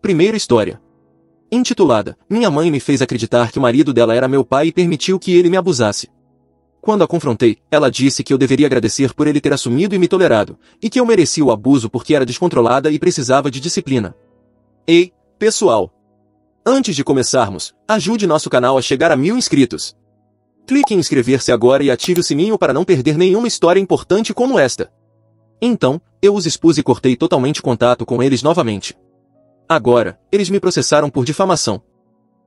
Primeira história. Intitulada, Minha mãe me fez acreditar que o marido dela era meu pai e permitiu que ele me abusasse. Quando a confrontei, ela disse que eu deveria agradecer por ele ter assumido e me tolerado, e que eu merecia o abuso porque era descontrolada e precisava de disciplina. Ei, pessoal! Antes de começarmos, ajude nosso canal a chegar a 1000 inscritos. Clique em inscrever-se agora e ative o sininho para não perder nenhuma história importante como esta. Então, eu os expus e cortei totalmente contato com eles novamente. Agora, eles me processaram por difamação.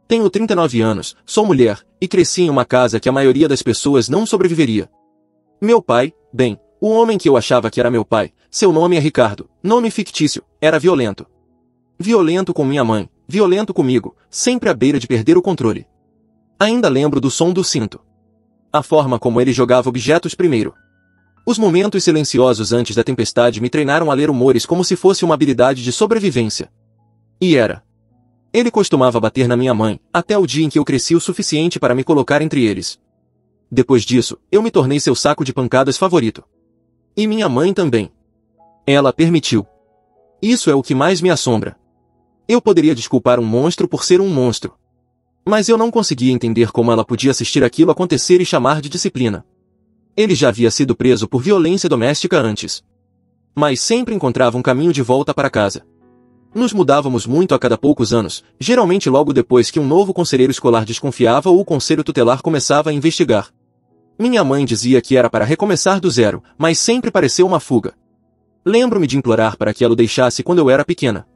Tenho 39 anos, sou mulher, e cresci em uma casa que a maioria das pessoas não sobreviveria. Meu pai, bem, o homem que eu achava que era meu pai, seu nome é Ricardo, nome fictício, era violento. Violento com minha mãe, violento comigo, sempre à beira de perder o controle. Ainda lembro do som do cinto. A forma como ele jogava objetos primeiro. Os momentos silenciosos antes da tempestade me treinaram a ler humores como se fosse uma habilidade de sobrevivência. E era. Ele costumava bater na minha mãe, até o dia em que eu cresci o suficiente para me colocar entre eles. Depois disso, eu me tornei seu saco de pancadas favorito. E minha mãe também. Ela permitiu. Isso é o que mais me assombra. Eu poderia desculpar um monstro por ser um monstro. Mas eu não conseguia entender como ela podia assistir aquilo acontecer e chamar de disciplina. Ele já havia sido preso por violência doméstica antes. Mas sempre encontrava um caminho de volta para casa. Nos mudávamos muito a cada poucos anos, geralmente logo depois que um novo conselheiro escolar desconfiava ou o conselho tutelar começava a investigar. Minha mãe dizia que era para recomeçar do zero, mas sempre pareceu uma fuga. Lembro-me de implorar para que ela o deixasse quando eu era pequena.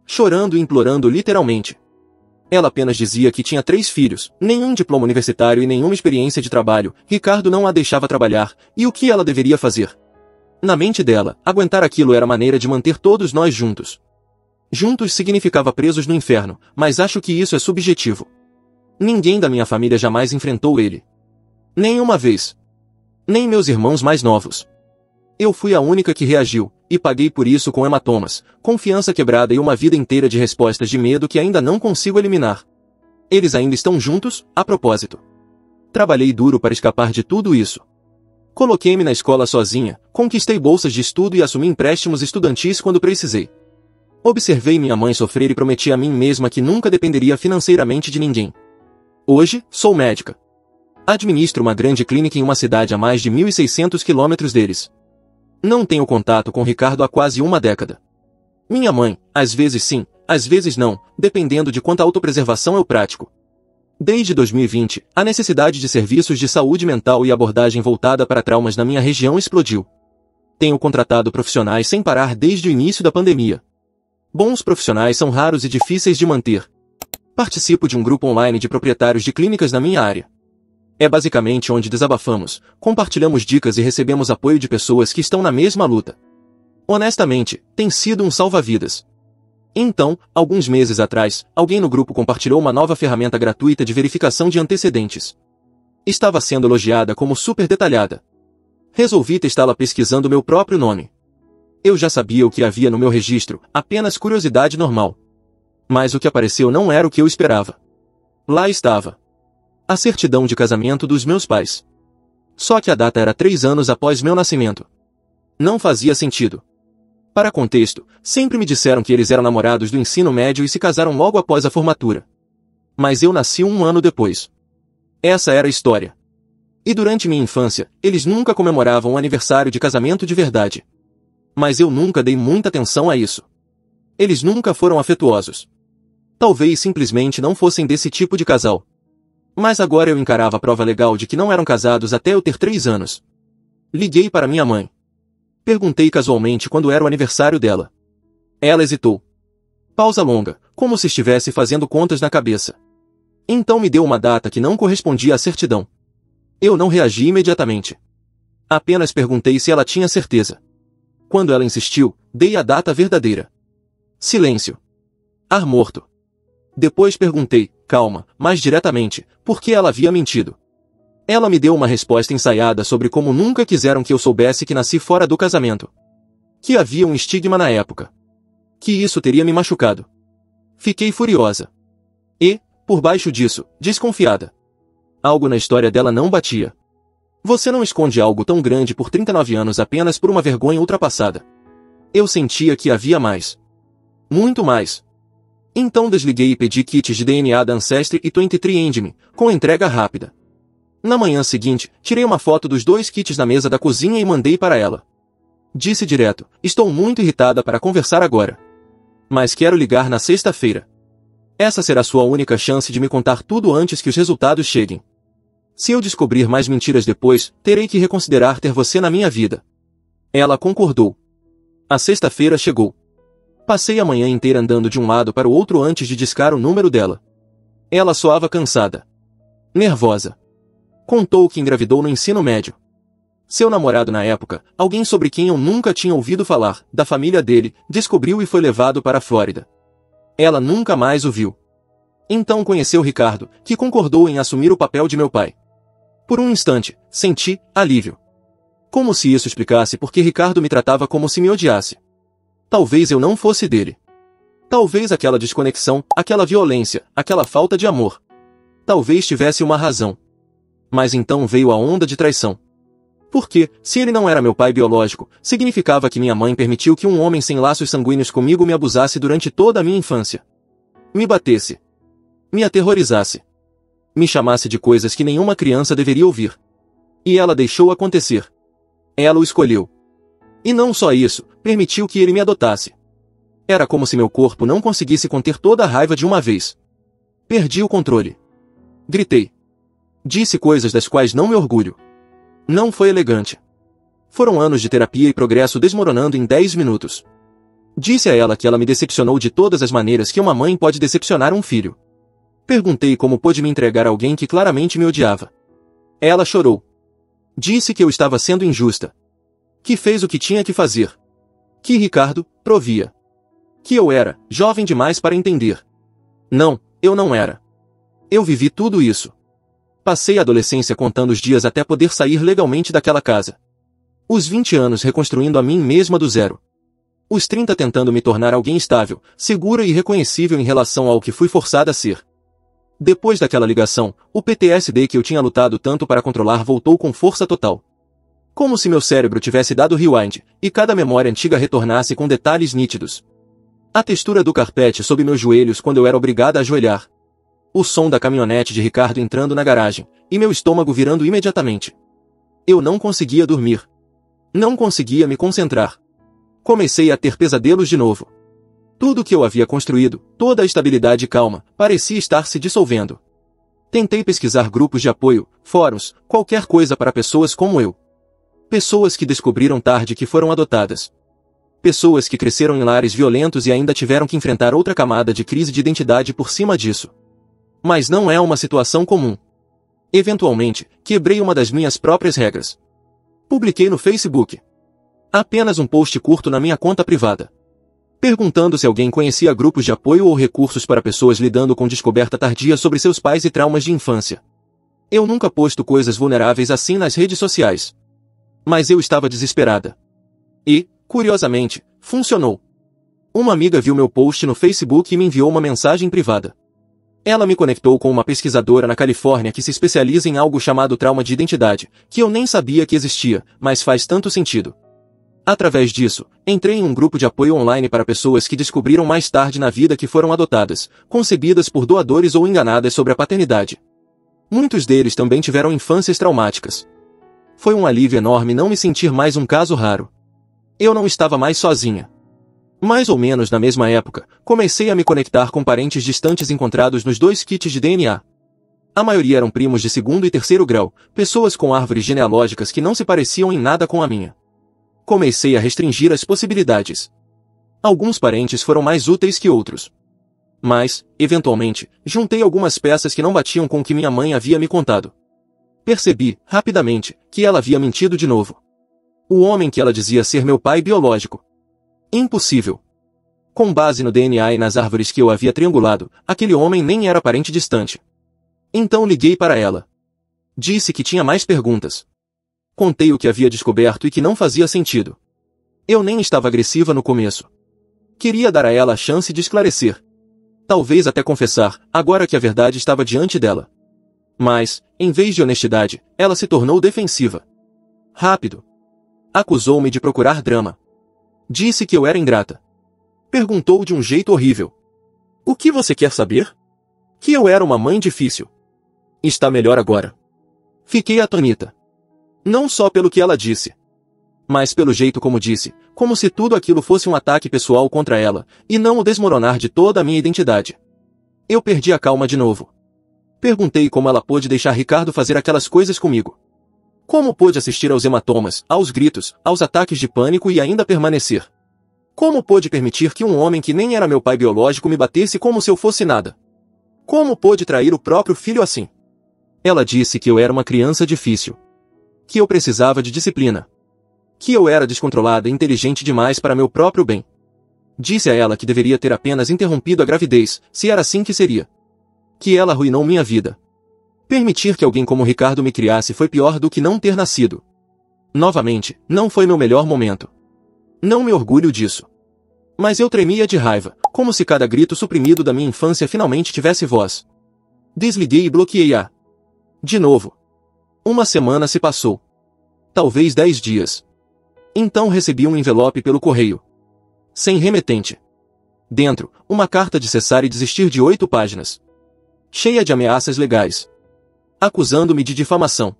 Chorando e implorando literalmente. Ela apenas dizia que tinha 3 filhos, nenhum diploma universitário e nenhuma experiência de trabalho, Ricardo não a deixava trabalhar, e o que ela deveria fazer? Na mente dela, aguentar aquilo era a maneira de manter todos nós juntos. Juntos significava presos no inferno, mas acho que isso é subjetivo. Ninguém da minha família jamais enfrentou ele. Nenhuma vez. Nem meus irmãos mais novos. Eu fui a única que reagiu, e paguei por isso com hematomas, confiança quebrada e uma vida inteira de respostas de medo que ainda não consigo eliminar. Eles ainda estão juntos, a propósito. Trabalhei duro para escapar de tudo isso. Coloquei-me na escola sozinha, conquistei bolsas de estudo e assumi empréstimos estudantis quando precisei. Observei minha mãe sofrer e prometi a mim mesma que nunca dependeria financeiramente de ninguém. Hoje, sou médica. Administro uma grande clínica em uma cidade a mais de 1.600 quilômetros deles. Não tenho contato com Ricardo há quase uma década. Minha mãe, às vezes sim, às vezes não, dependendo de quanta autopreservação eu pratico. Desde 2020, a necessidade de serviços de saúde mental e abordagem voltada para traumas na minha região explodiu. Tenho contratado profissionais sem parar desde o início da pandemia. Bons profissionais são raros e difíceis de manter. Participo de um grupo online de proprietários de clínicas na minha área. É basicamente onde desabafamos, compartilhamos dicas e recebemos apoio de pessoas que estão na mesma luta. Honestamente, tem sido um salva-vidas. Então, alguns meses atrás, alguém no grupo compartilhou uma nova ferramenta gratuita de verificação de antecedentes. Estava sendo elogiada como super detalhada. Resolvi testá-la pesquisando meu próprio nome. Eu já sabia o que havia no meu registro, apenas curiosidade normal. Mas o que apareceu não era o que eu esperava. Lá estava. A certidão de casamento dos meus pais. Só que a data era 3 anos após meu nascimento. Não fazia sentido. Para contexto, sempre me disseram que eles eram namorados do ensino médio e se casaram logo após a formatura. Mas eu nasci 1 ano depois. Essa era a história. E durante minha infância, eles nunca comemoravam o aniversário de casamento de verdade. Mas eu nunca dei muita atenção a isso. Eles nunca foram afetuosos. Talvez simplesmente não fossem desse tipo de casal. Mas agora eu encarava a prova legal de que não eram casados até eu ter 3 anos. Liguei para minha mãe. Perguntei casualmente quando era o aniversário dela. Ela hesitou. Pausa longa, como se estivesse fazendo contas na cabeça. Então me deu uma data que não correspondia à certidão. Eu não reagi imediatamente. Apenas perguntei se ela tinha certeza. Quando ela insistiu, dei a data verdadeira. Silêncio. Ar morto. Depois perguntei, calma, mais diretamente, por que ela havia mentido. Ela me deu uma resposta ensaiada sobre como nunca quiseram que eu soubesse que nasci fora do casamento. Que havia um estigma na época. Que isso teria me machucado. Fiquei furiosa. E, por baixo disso, desconfiada. Algo na história dela não batia. Você não esconde algo tão grande por 39 anos apenas por uma vergonha ultrapassada. Eu sentia que havia mais. Muito mais. Então desliguei e pedi kits de DNA da Ancestry e 23andMe, com entrega rápida. Na manhã seguinte, tirei uma foto dos 2 kits na mesa da cozinha e mandei para ela. Disse direto: estou muito irritada para conversar agora. Mas quero ligar na sexta-feira. Essa será sua única chance de me contar tudo antes que os resultados cheguem. Se eu descobrir mais mentiras depois, terei que reconsiderar ter você na minha vida. Ela concordou. A sexta-feira chegou. Passei a manhã inteira andando de um lado para o outro antes de discar o número dela. Ela soava cansada. Nervosa. Contou que engravidou no ensino médio. Seu namorado na época, alguém sobre quem eu nunca tinha ouvido falar, da família dele, descobriu e foi levado para a Flórida. Ela nunca mais o viu. Então conheceu Ricardo, que concordou em assumir o papel de meu pai. Por um instante, senti alívio. Como se isso explicasse por que Ricardo me tratava como se me odiasse. Talvez eu não fosse dele. Talvez aquela desconexão, aquela violência, aquela falta de amor. Talvez tivesse uma razão. Mas então veio a onda de traição. Porque, se ele não era meu pai biológico, significava que minha mãe permitiu que um homem sem laços sanguíneos comigo me abusasse durante toda a minha infância. Me batesse. Me aterrorizasse. Me chamasse de coisas que nenhuma criança deveria ouvir. E ela deixou acontecer. Ela o escolheu. E não só isso, permitiu que ele me adotasse. Era como se meu corpo não conseguisse conter toda a raiva de uma vez. Perdi o controle. Gritei. Disse coisas das quais não me orgulho. Não foi elegante. Foram anos de terapia e progresso desmoronando em 10 minutos. Disse a ela que ela me decepcionou de todas as maneiras que uma mãe pode decepcionar um filho. Perguntei como pôde me entregar a alguém que claramente me odiava. Ela chorou. Disse que eu estava sendo injusta. Que fez o que tinha que fazer. Que Ricardo provia. Que eu era jovem demais para entender. Não, eu não era. Eu vivi tudo isso. Passei a adolescência contando os dias até poder sair legalmente daquela casa. Os 20 anos reconstruindo a mim mesma do zero. Os 30 tentando me tornar alguém estável, segura e reconhecível em relação ao que fui forçada a ser. Depois daquela ligação, o PTSD que eu tinha lutado tanto para controlar voltou com força total. Como se meu cérebro tivesse dado rewind, e cada memória antiga retornasse com detalhes nítidos. A textura do carpete sob meus joelhos quando eu era obrigada a ajoelhar. O som da caminhonete de Ricardo entrando na garagem, e meu estômago virando imediatamente. Eu não conseguia dormir. Não conseguia me concentrar. Comecei a ter pesadelos de novo. Tudo que eu havia construído, toda a estabilidade e calma, parecia estar se dissolvendo. Tentei pesquisar grupos de apoio, fóruns, qualquer coisa para pessoas como eu. Pessoas que descobriram tarde que foram adotadas. Pessoas que cresceram em lares violentos e ainda tiveram que enfrentar outra camada de crise de identidade por cima disso. Mas não é uma situação comum. Eventualmente, quebrei uma das minhas próprias regras. Publiquei no Facebook. Apenas um post curto na minha conta privada. Perguntando se alguém conhecia grupos de apoio ou recursos para pessoas lidando com descoberta tardia sobre seus pais e traumas de infância. Eu nunca posto coisas vulneráveis assim nas redes sociais. Mas eu estava desesperada. E, curiosamente, funcionou. Uma amiga viu meu post no Facebook e me enviou uma mensagem privada. Ela me conectou com uma pesquisadora na Califórnia que se especializa em algo chamado trauma de identidade, que eu nem sabia que existia, mas faz tanto sentido. Através disso, entrei em um grupo de apoio online para pessoas que descobriram mais tarde na vida que foram adotadas, concebidas por doadores ou enganadas sobre a paternidade. Muitos deles também tiveram infâncias traumáticas. Foi um alívio enorme não me sentir mais um caso raro. Eu não estava mais sozinha. Mais ou menos na mesma época, comecei a me conectar com parentes distantes encontrados nos 2 kits de DNA. A maioria eram primos de 2º e 3º grau, pessoas com árvores genealógicas que não se pareciam em nada com a minha. Comecei a restringir as possibilidades. Alguns parentes foram mais úteis que outros. Mas, eventualmente, juntei algumas peças que não batiam com o que minha mãe havia me contado. Percebi, rapidamente, que ela havia mentido de novo. O homem que ela dizia ser meu pai biológico. Impossível. Com base no DNA e nas árvores que eu havia triangulado, aquele homem nem era parente distante. Então liguei para ela. Disse que tinha mais perguntas. Contei o que havia descoberto e que não fazia sentido. Eu nem estava agressiva no começo. Queria dar a ela a chance de esclarecer. Talvez até confessar, agora que a verdade estava diante dela. Mas, em vez de honestidade, ela se tornou defensiva. Rápido. Acusou-me de procurar drama. Disse que eu era ingrata. Perguntou de um jeito horrível. O que você quer saber? Que eu era uma mãe difícil. Está melhor agora. Fiquei atônita. Não só pelo que ela disse, mas pelo jeito como disse, como se tudo aquilo fosse um ataque pessoal contra ela, e não o desmoronar de toda a minha identidade. Eu perdi a calma de novo. Perguntei como ela pôde deixar Ricardo fazer aquelas coisas comigo. Como pôde assistir aos hematomas, aos gritos, aos ataques de pânico e ainda permanecer? Como pôde permitir que um homem que nem era meu pai biológico me batesse como se eu fosse nada? Como pôde trair o próprio filho assim? Ela disse que eu era uma criança difícil. Que eu precisava de disciplina. Que eu era descontrolada e inteligente demais para meu próprio bem. Disse a ela que deveria ter apenas interrompido a gravidez, se era assim que seria. Que ela arruinou minha vida. Permitir que alguém como Ricardo me criasse foi pior do que não ter nascido. Novamente, não foi meu melhor momento. Não me orgulho disso. Mas eu tremia de raiva, como se cada grito suprimido da minha infância finalmente tivesse voz. Desliguei e bloqueei-a. De novo. Uma semana se passou. Talvez 10 dias. Então recebi um envelope pelo correio. Sem remetente. Dentro, uma carta de cessar e desistir de 8 páginas. Cheia de ameaças legais. Acusando-me de difamação.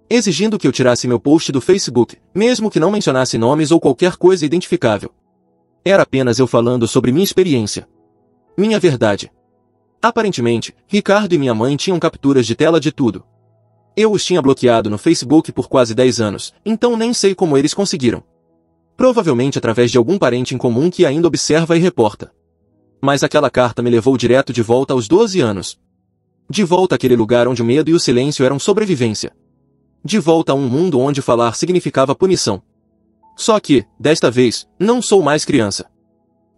Exigindo que eu tirasse meu post do Facebook, mesmo que não mencionasse nomes ou qualquer coisa identificável. Era apenas eu falando sobre minha experiência. Minha verdade. Aparentemente, Ricardo e minha mãe tinham capturas de tela de tudo. Eu os tinha bloqueado no Facebook por quase 10 anos, então nem sei como eles conseguiram. Provavelmente através de algum parente em comum que ainda observa e reporta. Mas aquela carta me levou direto de volta aos 12 anos. De volta àquele lugar onde o medo e o silêncio eram sobrevivência. De volta a um mundo onde falar significava punição. Só que, desta vez, não sou mais criança.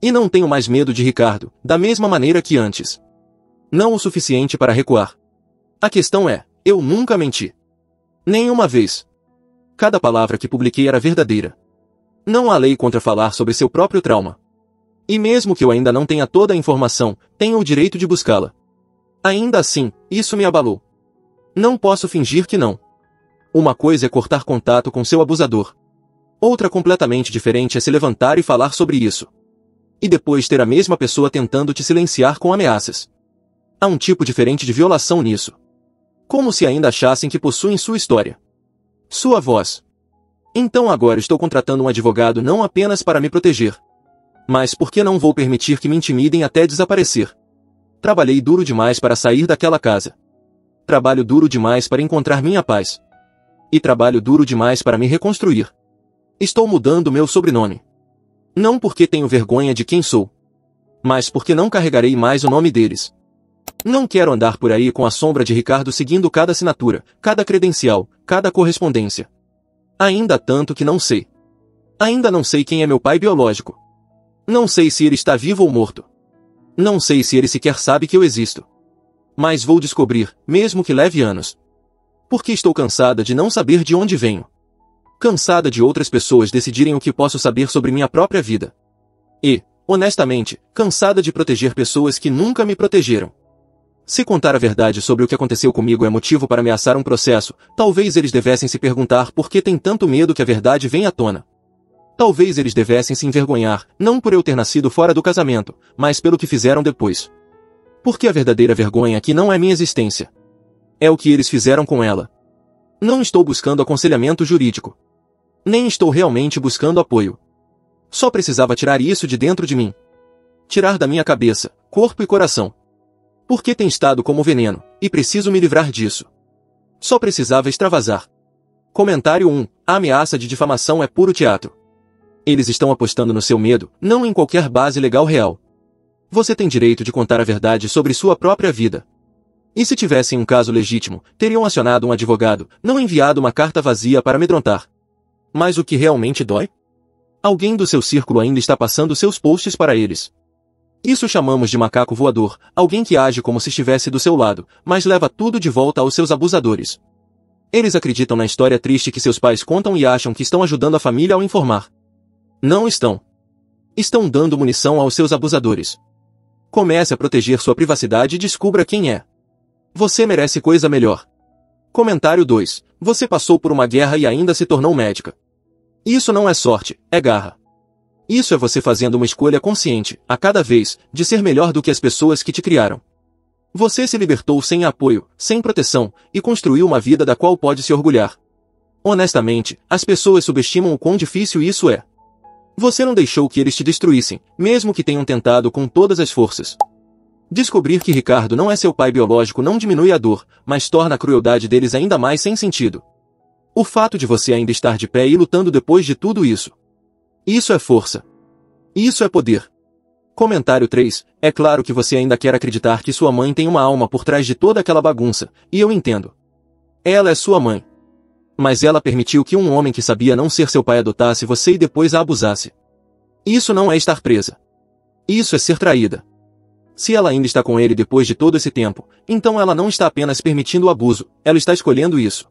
E não tenho mais medo de Ricardo, da mesma maneira que antes. Não o suficiente para recuar. A questão é, eu nunca menti. Nenhuma vez. Cada palavra que publiquei era verdadeira. Não há lei contra falar sobre seu próprio trauma. E mesmo que eu ainda não tenha toda a informação, tenho o direito de buscá-la. Ainda assim, isso me abalou. Não posso fingir que não. Uma coisa é cortar contato com seu abusador. Outra completamente diferente é se levantar e falar sobre isso. E depois ter a mesma pessoa tentando te silenciar com ameaças. Há um tipo diferente de violação nisso. Como se ainda achassem que possuem sua história. Sua voz. Então agora estou contratando um advogado não apenas para me proteger. Mas porque não vou permitir que me intimidem até desaparecer. Trabalhei duro demais para sair daquela casa. Trabalho duro demais para encontrar minha paz. E trabalho duro demais para me reconstruir. Estou mudando meu sobrenome. Não porque tenho vergonha de quem sou. Mas porque não carregarei mais o nome deles. Não quero andar por aí com a sombra de Ricardo seguindo cada assinatura, cada credencial, cada correspondência. Ainda tanto que não sei. Ainda não sei quem é meu pai biológico. Não sei se ele está vivo ou morto. Não sei se ele sequer sabe que eu existo. Mas vou descobrir, mesmo que leve anos. Porque estou cansada de não saber de onde venho. Cansada de outras pessoas decidirem o que posso saber sobre minha própria vida. E, honestamente, cansada de proteger pessoas que nunca me protegeram. Se contar a verdade sobre o que aconteceu comigo é motivo para ameaçar um processo, talvez eles devessem se perguntar por que tem tanto medo que a verdade venha à tona. Talvez eles devessem se envergonhar, não por eu ter nascido fora do casamento, mas pelo que fizeram depois. Porque a verdadeira vergonha aqui não é minha existência. É o que eles fizeram com ela. Não estou buscando aconselhamento jurídico. Nem estou realmente buscando apoio. Só precisava tirar isso de dentro de mim. Tirar da minha cabeça, corpo e coração. Porque tem estado como veneno, e preciso me livrar disso. Só precisava extravasar. Comentário 1. A ameaça de difamação é puro teatro. Eles estão apostando no seu medo, não em qualquer base legal real. Você tem direito de contar a verdade sobre sua própria vida. E se tivessem um caso legítimo, teriam acionado um advogado, não enviado uma carta vazia para amedrontar. Mas o que realmente dói? Alguém do seu círculo ainda está passando seus posts para eles. Isso chamamos de macaco voador, alguém que age como se estivesse do seu lado, mas leva tudo de volta aos seus abusadores. Eles acreditam na história triste que seus pais contam e acham que estão ajudando a família ao informar. Não estão. Estão dando munição aos seus abusadores. Comece a proteger sua privacidade e descubra quem é. Você merece coisa melhor. Comentário 2. Você passou por uma guerra e ainda se tornou médica. Isso não é sorte, é garra. Isso é você fazendo uma escolha consciente, a cada vez, de ser melhor do que as pessoas que te criaram. Você se libertou sem apoio, sem proteção, e construiu uma vida da qual pode se orgulhar. Honestamente, as pessoas subestimam o quão difícil isso é. Você não deixou que eles te destruíssem, mesmo que tenham tentado com todas as forças. Descobrir que Ricardo não é seu pai biológico não diminui a dor, mas torna a crueldade deles ainda mais sem sentido. O fato de você ainda estar de pé e lutando depois de tudo isso. Isso é força. Isso é poder. Comentário 3. É claro que você ainda quer acreditar que sua mãe tem uma alma por trás de toda aquela bagunça, e eu entendo. Ela é sua mãe. Mas ela permitiu que um homem que sabia não ser seu pai adotasse você e depois a abusasse. Isso não é estar presa. Isso é ser traída. Se ela ainda está com ele depois de todo esse tempo, então ela não está apenas permitindo o abuso, ela está escolhendo isso.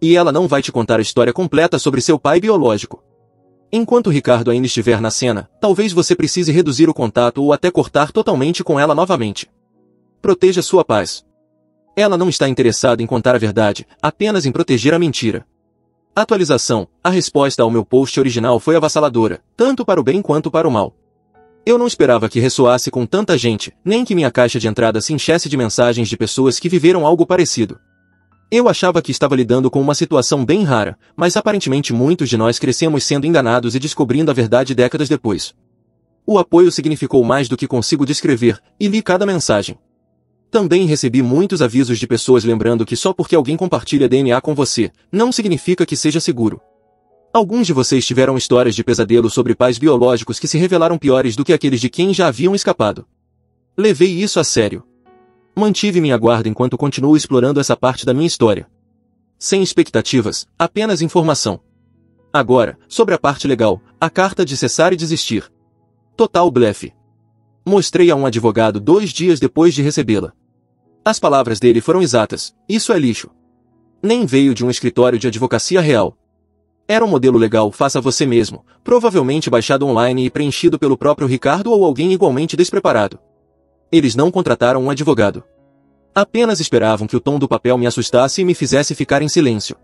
E ela não vai te contar a história completa sobre seu pai biológico. Enquanto Ricardo ainda estiver na cena, talvez você precise reduzir o contato ou até cortar totalmente com ela novamente. Proteja sua paz. Ela não está interessada em contar a verdade, apenas em proteger a mentira. Atualização. A resposta ao meu post original foi avassaladora, tanto para o bem quanto para o mal. Eu não esperava que ressoasse com tanta gente, nem que minha caixa de entrada se enchesse de mensagens de pessoas que viveram algo parecido. Eu achava que estava lidando com uma situação bem rara, mas aparentemente muitos de nós crescemos sendo enganados e descobrindo a verdade décadas depois. O apoio significou mais do que consigo descrever, e li cada mensagem. Também recebi muitos avisos de pessoas lembrando que só porque alguém compartilha DNA com você, não significa que seja seguro. Alguns de vocês tiveram histórias de pesadelo sobre pais biológicos que se revelaram piores do que aqueles de quem já haviam escapado. Levei isso a sério. Mantive minha guarda enquanto continuo explorando essa parte da minha história. Sem expectativas, apenas informação. Agora, sobre a parte legal, a carta de cessar e desistir. Total blefe. Mostrei a um advogado 2 dias depois de recebê-la. As palavras dele foram exatas: isso é lixo. Nem veio de um escritório de advocacia real. Era um modelo legal faça você mesmo, provavelmente baixado online e preenchido pelo próprio Ricardo ou alguém igualmente despreparado. Eles não contrataram um advogado. Apenas esperavam que o tom do papel me assustasse e me fizesse ficar em silêncio.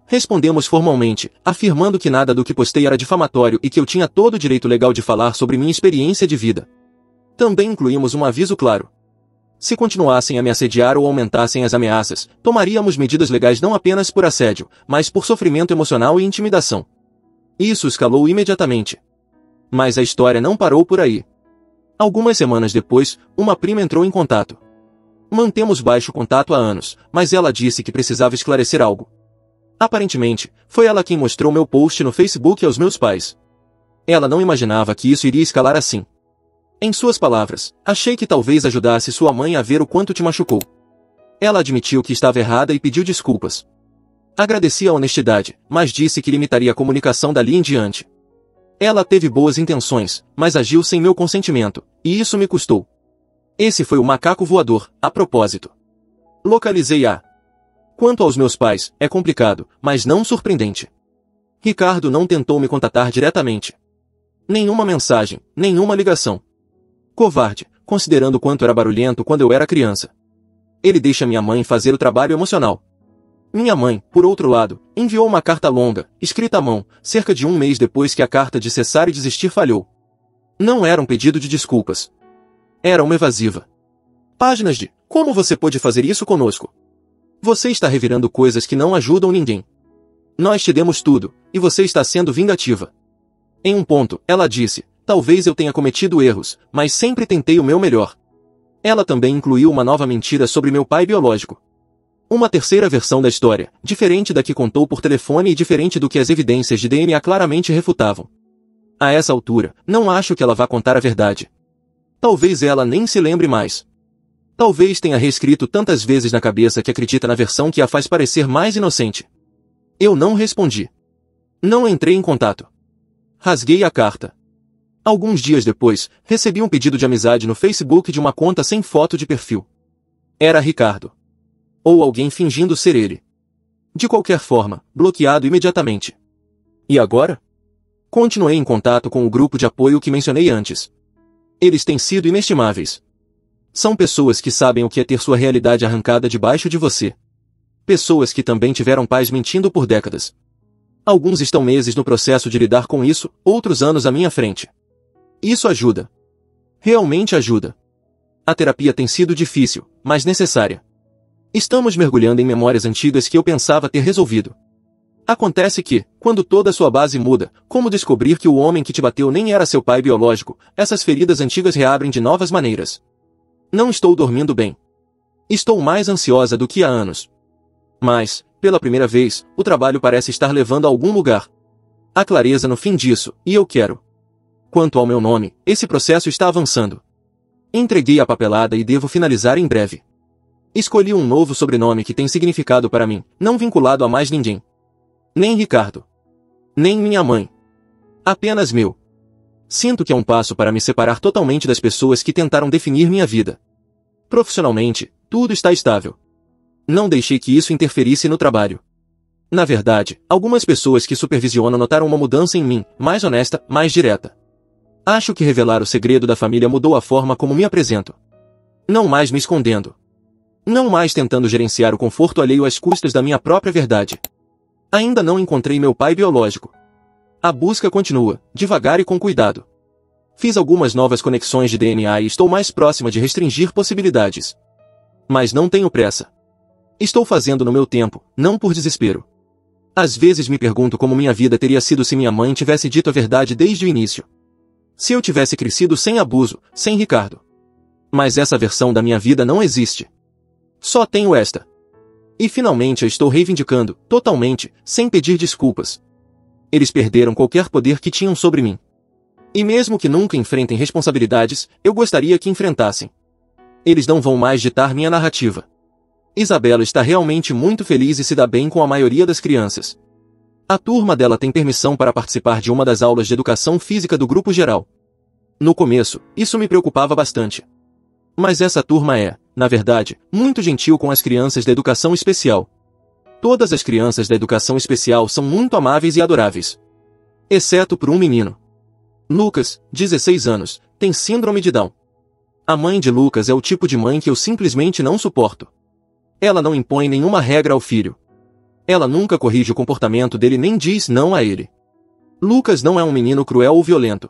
Respondemos formalmente, afirmando que nada do que postei era difamatório e que eu tinha todo o direito legal de falar sobre minha experiência de vida. Também incluímos um aviso claro. Se continuassem a me assediar ou aumentassem as ameaças, tomaríamos medidas legais não apenas por assédio, mas por sofrimento emocional e intimidação. Isso escalou imediatamente. Mas a história não parou por aí. Algumas semanas depois, uma prima entrou em contato. Mantemos baixo contato há anos, mas ela disse que precisava esclarecer algo. Aparentemente, foi ela quem mostrou meu post no Facebook aos meus pais. Ela não imaginava que isso iria escalar assim. Em suas palavras, achei que talvez ajudasse sua mãe a ver o quanto te machucou. Ela admitiu que estava errada e pediu desculpas. Agradeci a honestidade, mas disse que limitaria a comunicação dali em diante. Ela teve boas intenções, mas agiu sem meu consentimento, e isso me custou. Esse foi o macaco voador, a propósito. Localizei a. Quanto aos meus pais, é complicado, mas não surpreendente. Ricardo não tentou me contatar diretamente. Nenhuma mensagem, nenhuma ligação. Covarde, considerando quanto era barulhento quando eu era criança. Ele deixa minha mãe fazer o trabalho emocional. Minha mãe, por outro lado, enviou uma carta longa, escrita à mão, cerca de 1 mês depois que a carta de cessar e desistir falhou. Não era um pedido de desculpas. Era uma evasiva. Páginas de como você pôde fazer isso conosco? Você está revirando coisas que não ajudam ninguém. Nós te demos tudo, e você está sendo vingativa. Em um ponto, ela disse, talvez eu tenha cometido erros, mas sempre tentei o meu melhor. Ela também incluiu uma nova mentira sobre meu pai biológico. Uma terceira versão da história, diferente da que contou por telefone e diferente do que as evidências de DNA claramente refutavam. A essa altura, não acho que ela vá contar a verdade. Talvez ela nem se lembre mais. Talvez tenha reescrito tantas vezes na cabeça que acredita na versão que a faz parecer mais inocente. Eu não respondi. Não entrei em contato. Rasguei a carta. Alguns dias depois, recebi um pedido de amizade no Facebook de uma conta sem foto de perfil. Era Ricardo. Ou alguém fingindo ser ele. De qualquer forma, bloqueado imediatamente. E agora? Continuei em contato com o grupo de apoio que mencionei antes. Eles têm sido inestimáveis. São pessoas que sabem o que é ter sua realidade arrancada debaixo de você. Pessoas que também tiveram pais mentindo por décadas. Alguns estão meses no processo de lidar com isso, outros anos à minha frente. Isso ajuda. Realmente ajuda. A terapia tem sido difícil, mas necessária. Estamos mergulhando em memórias antigas que eu pensava ter resolvido. Acontece que, quando toda a sua base muda, como descobrir que o homem que te bateu nem era seu pai biológico, essas feridas antigas reabrem de novas maneiras. Não estou dormindo bem. Estou mais ansiosa do que há anos. Mas, pela primeira vez, o trabalho parece estar levando a algum lugar. Há clareza no fim disso, e eu quero. Quanto ao meu nome, esse processo está avançando. Entreguei a papelada e devo finalizar em breve. Escolhi um novo sobrenome que tem significado para mim, não vinculado a mais ninguém. Nem Ricardo. Nem minha mãe. Apenas meu. Sinto que é um passo para me separar totalmente das pessoas que tentaram definir minha vida. Profissionalmente, tudo está estável. Não deixei que isso interferisse no trabalho. Na verdade, algumas pessoas que supervisionam notaram uma mudança em mim, mais honesta, mais direta. Acho que revelar o segredo da família mudou a forma como me apresento. Não mais me escondendo. Não mais tentando gerenciar o conforto alheio às custas da minha própria verdade. Ainda não encontrei meu pai biológico. A busca continua, devagar e com cuidado. Fiz algumas novas conexões de DNA e estou mais próxima de restringir possibilidades. Mas não tenho pressa. Estou fazendo no meu tempo, não por desespero. Às vezes me pergunto como minha vida teria sido se minha mãe tivesse dito a verdade desde o início. Se eu tivesse crescido sem abuso, sem Ricardo. Mas essa versão da minha vida não existe. Só tenho esta. E finalmente a estou reivindicando, totalmente, sem pedir desculpas. Eles perderam qualquer poder que tinham sobre mim. E mesmo que nunca enfrentem responsabilidades, eu gostaria que enfrentassem. Eles não vão mais ditar minha narrativa. Isabela está realmente muito feliz e se dá bem com a maioria das crianças. A turma dela tem permissão para participar de uma das aulas de educação física do grupo geral. No começo, isso me preocupava bastante. Mas essa turma é, na verdade, muito gentil com as crianças da educação especial. Todas as crianças da educação especial são muito amáveis e adoráveis. Exceto por um menino. Lucas, 16 anos, tem síndrome de Down. A mãe de Lucas é o tipo de mãe que eu simplesmente não suporto. Ela não impõe nenhuma regra ao filho. Ela nunca corrige o comportamento dele nem diz não a ele. Lucas não é um menino cruel ou violento.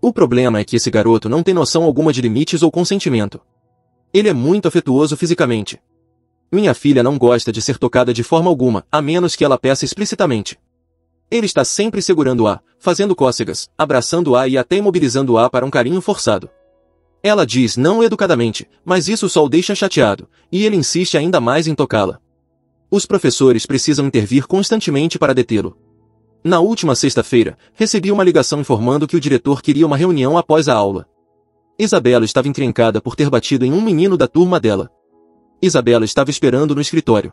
O problema é que esse garoto não tem noção alguma de limites ou consentimento. Ele é muito afetuoso fisicamente. Minha filha não gosta de ser tocada de forma alguma, a menos que ela peça explicitamente. Ele está sempre segurando-a, fazendo cócegas, abraçando-a e até imobilizando-a para um carinho forçado. Ela diz não educadamente, mas isso só o deixa chateado, e ele insiste ainda mais em tocá-la. Os professores precisam intervir constantemente para detê-lo. Na última sexta-feira, recebi uma ligação informando que o diretor queria uma reunião após a aula. Isabela estava encrencada por ter batido em um menino da turma dela. Isabela estava esperando no escritório.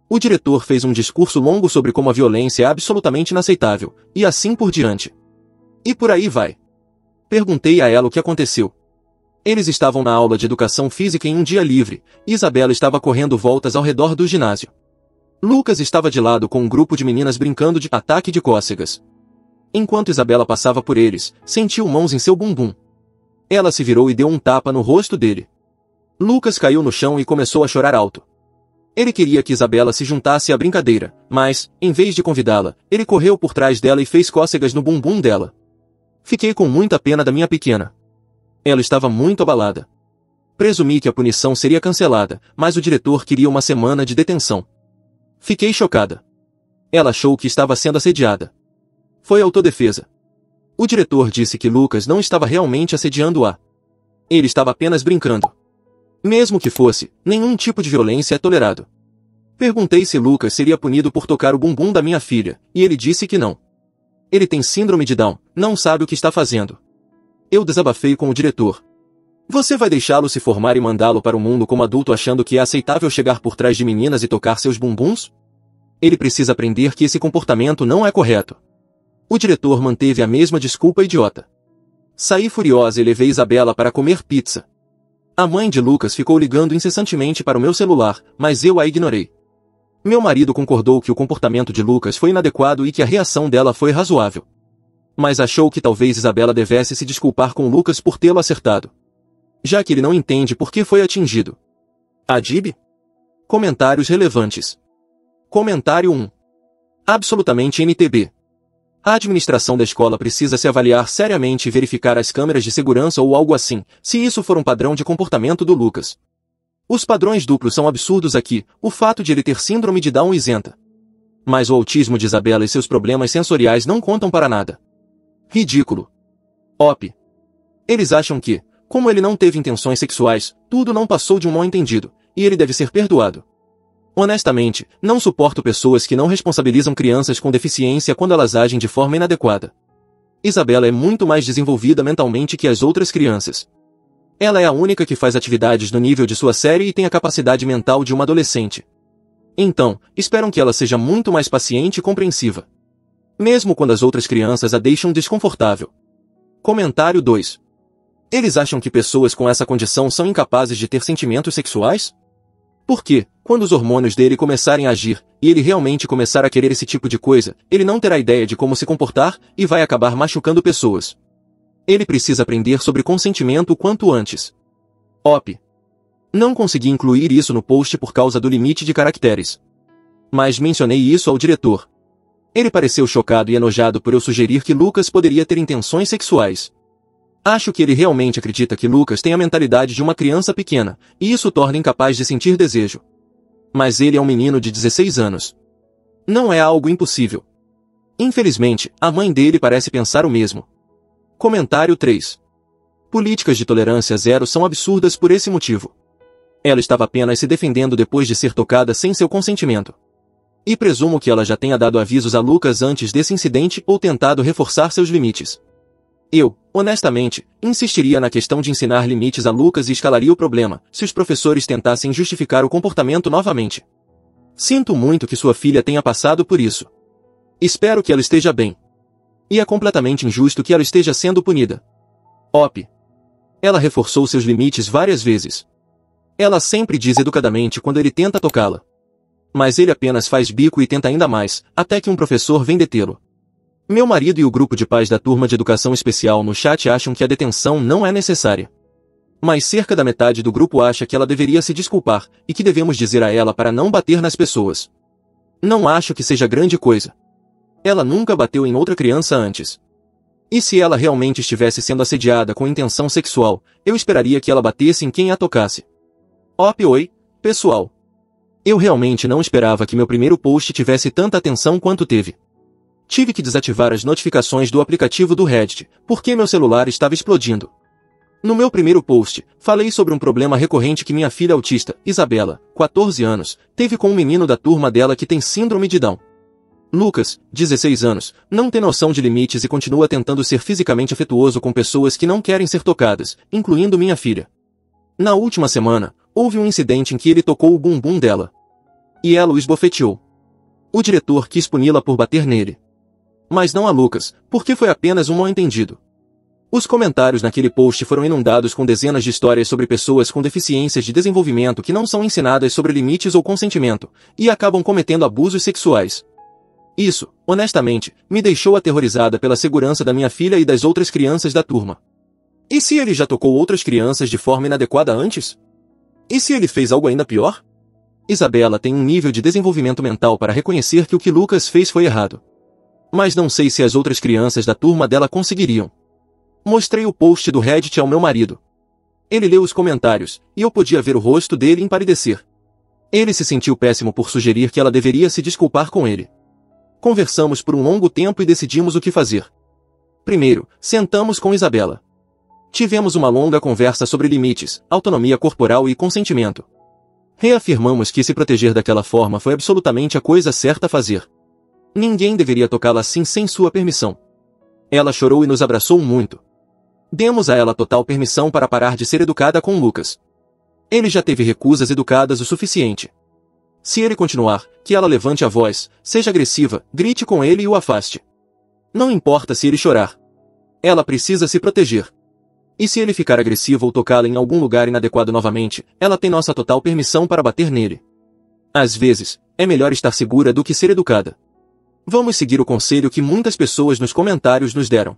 O diretor fez um discurso longo sobre como a violência é absolutamente inaceitável, e assim por diante. E por aí vai. Perguntei a ela o que aconteceu. Eles estavam na aula de educação física em um dia livre, e Isabela estava correndo voltas ao redor do ginásio. Lucas estava de lado com um grupo de meninas brincando de ataque de cócegas. Enquanto Isabela passava por eles, sentiu mãos em seu bumbum. Ela se virou e deu um tapa no rosto dele. Lucas caiu no chão e começou a chorar alto. Ele queria que Isabela se juntasse à brincadeira, mas, em vez de convidá-la, ele correu por trás dela e fez cócegas no bumbum dela. Fiquei com muita pena da minha pequena. Ela estava muito abalada. Presumi que a punição seria cancelada, mas o diretor queria uma semana de detenção. Fiquei chocada. Ela achou que estava sendo assediada. Foi autodefesa. O diretor disse que Lucas não estava realmente assediando-a. Ele estava apenas brincando. Mesmo que fosse, nenhum tipo de violência é tolerado. Perguntei se Lucas seria punido por tocar o bumbum da minha filha, e ele disse que não. Ele tem síndrome de Down, não sabe o que está fazendo. Eu desabafei com o diretor. Você vai deixá-lo se formar e mandá-lo para o mundo como adulto achando que é aceitável chegar por trás de meninas e tocar seus bumbuns? Ele precisa aprender que esse comportamento não é correto. O diretor manteve a mesma desculpa idiota. Saí furiosa e levei Isabela para comer pizza. A mãe de Lucas ficou ligando incessantemente para o meu celular, mas eu a ignorei. Meu marido concordou que o comportamento de Lucas foi inadequado e que a reação dela foi razoável. Mas achou que talvez Isabela devesse se desculpar com Lucas por tê-lo acertado. Já que ele não entende por que foi atingido. Adib? Comentários relevantes. Comentário 1. Absolutamente NTB. A administração da escola precisa se avaliar seriamente e verificar as câmeras de segurança ou algo assim, se isso for um padrão de comportamento do Lucas. Os padrões duplos são absurdos aqui, o fato de ele ter síndrome de Down isenta. Mas o autismo de Isabela e seus problemas sensoriais não contam para nada. Ridículo. Op. Eles acham que, como ele não teve intenções sexuais, tudo não passou de um mal-entendido, e ele deve ser perdoado. Honestamente, não suporto pessoas que não responsabilizam crianças com deficiência quando elas agem de forma inadequada. Isabela é muito mais desenvolvida mentalmente que as outras crianças. Ela é a única que faz atividades no nível de sua série e tem a capacidade mental de uma adolescente. Então, esperam que ela seja muito mais paciente e compreensiva. Mesmo quando as outras crianças a deixam desconfortável. Comentário 2. Eles acham que pessoas com essa condição são incapazes de ter sentimentos sexuais? Porque, quando os hormônios dele começarem a agir, e ele realmente começar a querer esse tipo de coisa, ele não terá ideia de como se comportar e vai acabar machucando pessoas. Ele precisa aprender sobre consentimento o quanto antes. Op. Não consegui incluir isso no post por causa do limite de caracteres. Mas mencionei isso ao diretor. Ele pareceu chocado e enojado por eu sugerir que Lucas poderia ter intenções sexuais. Acho que ele realmente acredita que Lucas tem a mentalidade de uma criança pequena, e isso o torna incapaz de sentir desejo. Mas ele é um menino de 16 anos. Não é algo impossível. Infelizmente, a mãe dele parece pensar o mesmo. Comentário 3. Políticas de tolerância zero são absurdas por esse motivo. Ela estava apenas se defendendo depois de ser tocada sem seu consentimento. E presumo que ela já tenha dado avisos a Lucas antes desse incidente ou tentado reforçar seus limites. Eu, honestamente, insistiria na questão de ensinar limites a Lucas e escalaria o problema, se os professores tentassem justificar o comportamento novamente. Sinto muito que sua filha tenha passado por isso. Espero que ela esteja bem. E é completamente injusto que ela esteja sendo punida. Op. Ela reforçou seus limites várias vezes. Ela sempre diz educadamente quando ele tenta tocá-la. Mas ele apenas faz bico e tenta ainda mais, até que um professor vem detê-lo. Meu marido e o grupo de pais da turma de educação especial no chat acham que a detenção não é necessária. Mas cerca da metade do grupo acha que ela deveria se desculpar, e que devemos dizer a ela para não bater nas pessoas. Não acho que seja grande coisa. Ela nunca bateu em outra criança antes. E se ela realmente estivesse sendo assediada com intenção sexual, eu esperaria que ela batesse em quem a tocasse. Oi, pessoal. Eu realmente não esperava que meu primeiro post tivesse tanta atenção quanto teve. Tive que desativar as notificações do aplicativo do Reddit, porque meu celular estava explodindo. No meu primeiro post, falei sobre um problema recorrente que minha filha autista, Isabela, 14 anos, teve com um menino da turma dela que tem síndrome de Down. Lucas, 16 anos, não tem noção de limites e continua tentando ser fisicamente afetuoso com pessoas que não querem ser tocadas, incluindo minha filha. Na última semana, houve um incidente em que ele tocou o bumbum dela. E ela o esbofeteou. O diretor quis puni-la por bater nele. Mas não a Lucas, porque foi apenas um mal-entendido. Os comentários naquele post foram inundados com dezenas de histórias sobre pessoas com deficiências de desenvolvimento que não são ensinadas sobre limites ou consentimento, e acabam cometendo abusos sexuais. Isso, honestamente, me deixou aterrorizada pela segurança da minha filha e das outras crianças da turma. E se ele já tocou outras crianças de forma inadequada antes? E se ele fez algo ainda pior? Isabela tem um nível de desenvolvimento mental para reconhecer que o que Lucas fez foi errado. Mas não sei se as outras crianças da turma dela conseguiriam. Mostrei o post do Reddit ao meu marido. Ele leu os comentários, e eu podia ver o rosto dele empalidecer. Ele se sentiu péssimo por sugerir que ela deveria se desculpar com ele. Conversamos por um longo tempo e decidimos o que fazer. Primeiro, sentamos com Isabela. Tivemos uma longa conversa sobre limites, autonomia corporal e consentimento. Reafirmamos que se proteger daquela forma foi absolutamente a coisa certa a fazer. Ninguém deveria tocá-la assim sem sua permissão. Ela chorou e nos abraçou muito. Demos a ela total permissão para parar de ser educada com Lucas. Ele já teve recusas educadas o suficiente. Se ele continuar, que ela levante a voz, seja agressiva, grite com ele e o afaste. Não importa se ele chorar. Ela precisa se proteger. E se ele ficar agressivo ou tocá-la em algum lugar inadequado novamente, ela tem nossa total permissão para bater nele. Às vezes, é melhor estar segura do que ser educada. Vamos seguir o conselho que muitas pessoas nos comentários nos deram.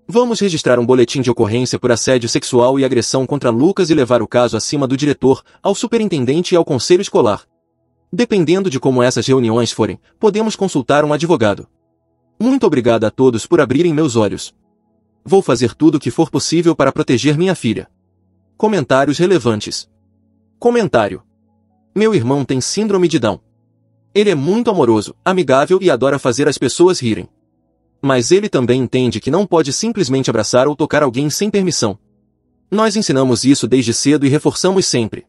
Vamos registrar um boletim de ocorrência por assédio sexual e agressão contra Lucas e levar o caso acima do diretor, ao superintendente e ao conselho escolar. Dependendo de como essas reuniões forem, podemos consultar um advogado. Muito obrigada a todos por abrirem meus olhos. Vou fazer tudo o que for possível para proteger minha filha. Comentários relevantes. Comentário. Meu irmão tem síndrome de Down. Ele é muito amoroso, amigável e adora fazer as pessoas rirem. Mas ele também entende que não pode simplesmente abraçar ou tocar alguém sem permissão. Nós ensinamos isso desde cedo e reforçamos sempre.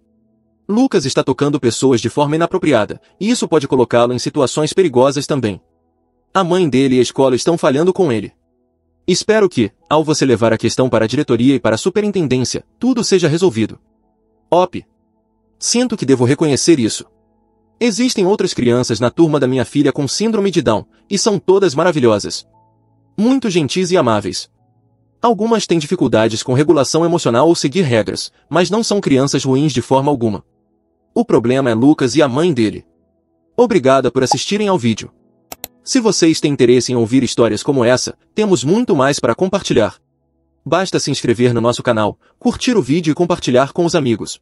Lucas está tocando pessoas de forma inapropriada, e isso pode colocá-lo em situações perigosas também. A mãe dele e a escola estão falhando com ele. Espero que, ao você levar a questão para a diretoria e para a superintendência, tudo seja resolvido. Op. Sinto que devo reconhecer isso. Existem outras crianças na turma da minha filha com síndrome de Down, e são todas maravilhosas. Muito gentis e amáveis. Algumas têm dificuldades com regulação emocional ou seguir regras, mas não são crianças ruins de forma alguma. O problema é Lucas e a mãe dele. Obrigada por assistirem ao vídeo. Se vocês têm interesse em ouvir histórias como essa, temos muito mais para compartilhar. Basta se inscrever no nosso canal, curtir o vídeo e compartilhar com os amigos.